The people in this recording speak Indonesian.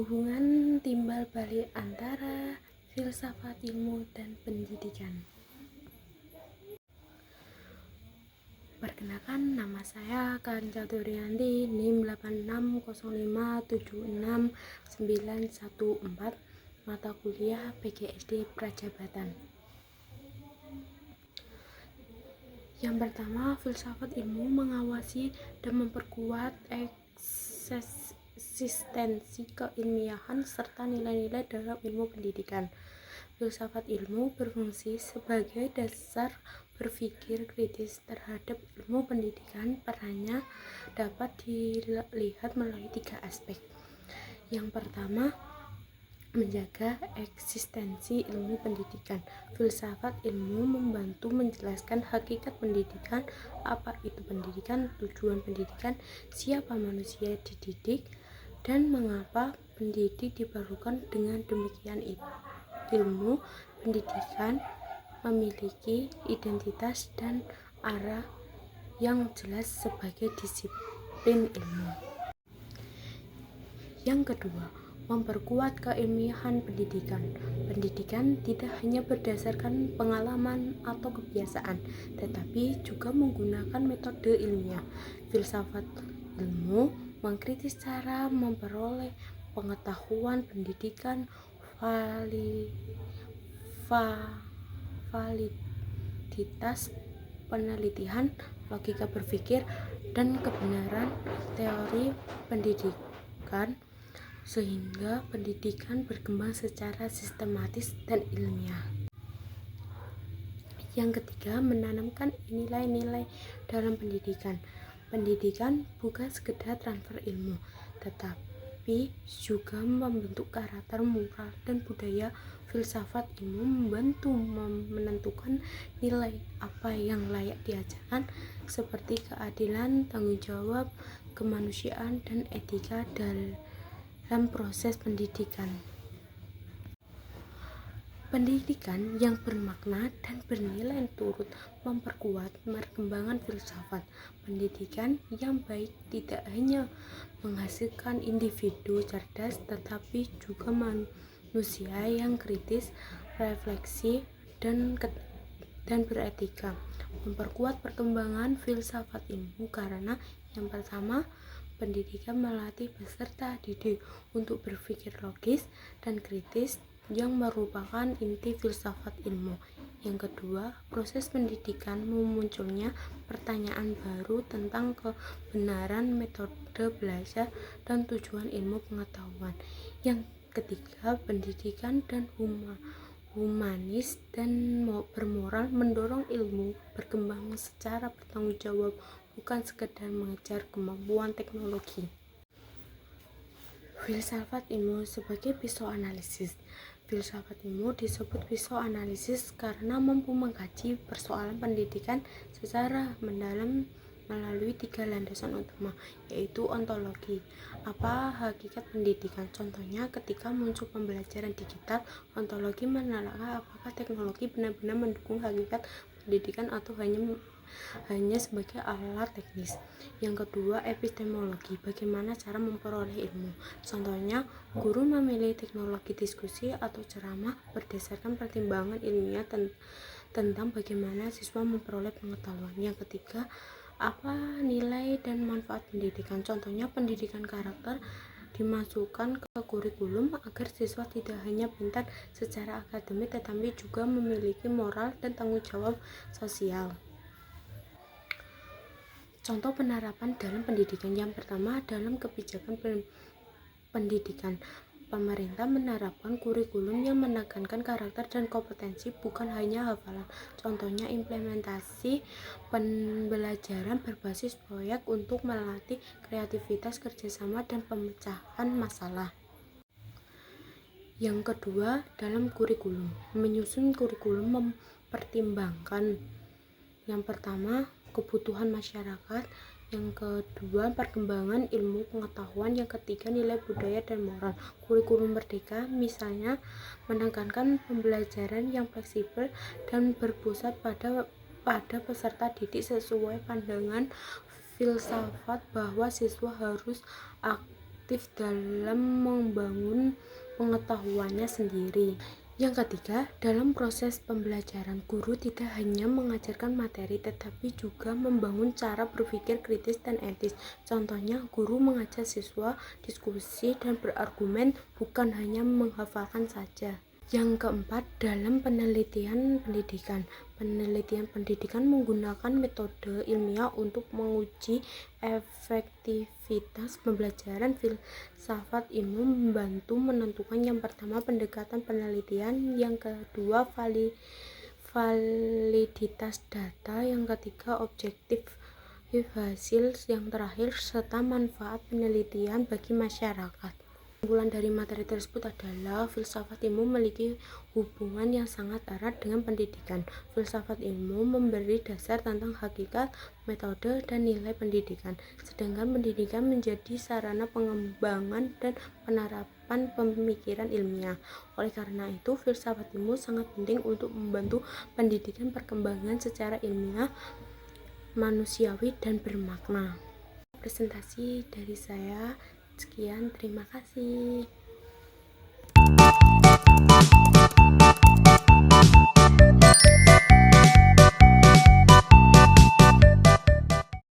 Hubungan timbal balik antara filsafat ilmu dan pendidikan. Perkenalkan, nama saya Kanca Turianti, NIM 8605766914, mata kuliah PGSD Prajabatan. Yang pertama, filsafat ilmu mengawasi dan memperkuat eksistensi keilmiahan serta nilai-nilai dalam ilmu pendidikan. Filsafat ilmu berfungsi sebagai dasar berpikir kritis terhadap ilmu pendidikan. Perannya dapat dilihat melalui 3 aspek. Yang pertama, menjaga eksistensi ilmu pendidikan. Filsafat ilmu membantu menjelaskan hakikat pendidikan, apa itu pendidikan, tujuan pendidikan, siapa manusia dididik, dan mengapa pendidik diperlukan. Dengan demikian, ilmu pendidikan memiliki identitas dan arah yang jelas sebagai disiplin ilmu. Yang kedua, memperkuat keilmiahan pendidikan. Pendidikan tidak hanya berdasarkan pengalaman atau kebiasaan, tetapi juga menggunakan metode ilmiah. Filsafat ilmu mengkritis cara memperoleh pengetahuan pendidikan, validitas penelitian, logika berpikir, dan kebenaran teori pendidikan, sehingga pendidikan berkembang secara sistematis dan ilmiah. Yang ketiga, menanamkan nilai-nilai dalam pendidikan. Pendidikan bukan sekedar transfer ilmu, tetapi juga membentuk karakter, moral, dan budaya. Filsafat ilmu membantu menentukan nilai apa yang layak diajarkan, seperti keadilan, tanggung jawab, kemanusiaan, dan etika dalam proses pendidikan. Pendidikan yang bermakna dan bernilai turut memperkuat perkembangan filsafat. Pendidikan yang baik tidak hanya menghasilkan individu cerdas, tetapi juga manusia yang kritis, refleksi, dan beretika. Memperkuat perkembangan filsafat ilmu karena yang pertama, pendidikan melatih peserta didik untuk berpikir logis dan kritis, yang merupakan inti filsafat ilmu. Yang kedua, proses pendidikan memunculnya pertanyaan baru tentang kebenaran, metode belajar, dan tujuan ilmu pengetahuan. Yang ketiga, pendidikan dan humanis dan bermoral mendorong ilmu berkembang secara bertanggung jawab, bukan sekedar mengejar kemampuan teknologi. Filsafat ilmu sebagai pisau analisis. Filsafat ilmu disebut pisau analisis karena mampu mengkaji persoalan pendidikan secara mendalam melalui 3 landasan utama, yaitu ontologi. Apa hakikat pendidikan? Contohnya, ketika muncul pembelajaran digital, ontologi menelaah apakah teknologi benar-benar mendukung hakikat pendidikan atau hanya sebagai alat teknis. Yang kedua, epistemologi, bagaimana cara memperoleh ilmu. Contohnya, guru memilih teknologi diskusi atau ceramah berdasarkan pertimbangan ilmiah tentang bagaimana siswa memperoleh pengetahuan. Yang ketiga, apa nilai dan manfaat pendidikan. Contohnya, pendidikan karakter dimasukkan ke kurikulum agar siswa tidak hanya pintar secara akademik tetapi juga memiliki moral dan tanggung jawab sosial. Contoh penerapan dalam pendidikan. Yang pertama, dalam kebijakan pendidikan, pemerintah menerapkan kurikulum yang menekankan karakter dan kompetensi, bukan hanya hafalan. Contohnya, implementasi pembelajaran berbasis proyek untuk melatih kreativitas, kerjasama, dan pemecahan masalah. Yang kedua, dalam kurikulum, menyusun kurikulum mempertimbangkan yang pertama, kebutuhan masyarakat, yang kedua, perkembangan ilmu pengetahuan, yang ketiga, nilai budaya dan moral. Kurikulum merdeka misalnya menekankan pembelajaran yang fleksibel dan berpusat pada peserta didik sesuai pandangan filsafat bahwa siswa harus aktif dalam membangun pengetahuannya sendiri. Yang ketiga, dalam proses pembelajaran, guru tidak hanya mengajarkan materi tetapi juga membangun cara berpikir kritis dan etis. Contohnya, guru mengajak siswa diskusi dan berargumen, bukan hanya menghafalkan saja. Yang keempat, dalam penelitian pendidikan. Penelitian pendidikan menggunakan metode ilmiah untuk menguji efektivitas pembelajaran. Filsafat ilmu membantu menentukan yang pertama pendekatan penelitian, yang kedua validitas data, yang ketiga objektif hasil, yang terakhir serta manfaat penelitian bagi masyarakat. Kesimpulan dari materi tersebut adalah filsafat ilmu memiliki hubungan yang sangat erat dengan pendidikan. Filsafat ilmu memberi dasar tentang hakikat, metode, dan nilai pendidikan, sedangkan pendidikan menjadi sarana pengembangan dan penerapan pemikiran ilmiah. Oleh karena itu, filsafat ilmu sangat penting untuk membantu pendidikan perkembangan secara ilmiah, manusiawi, dan bermakna. Presentasi dari saya sekian, terima kasih.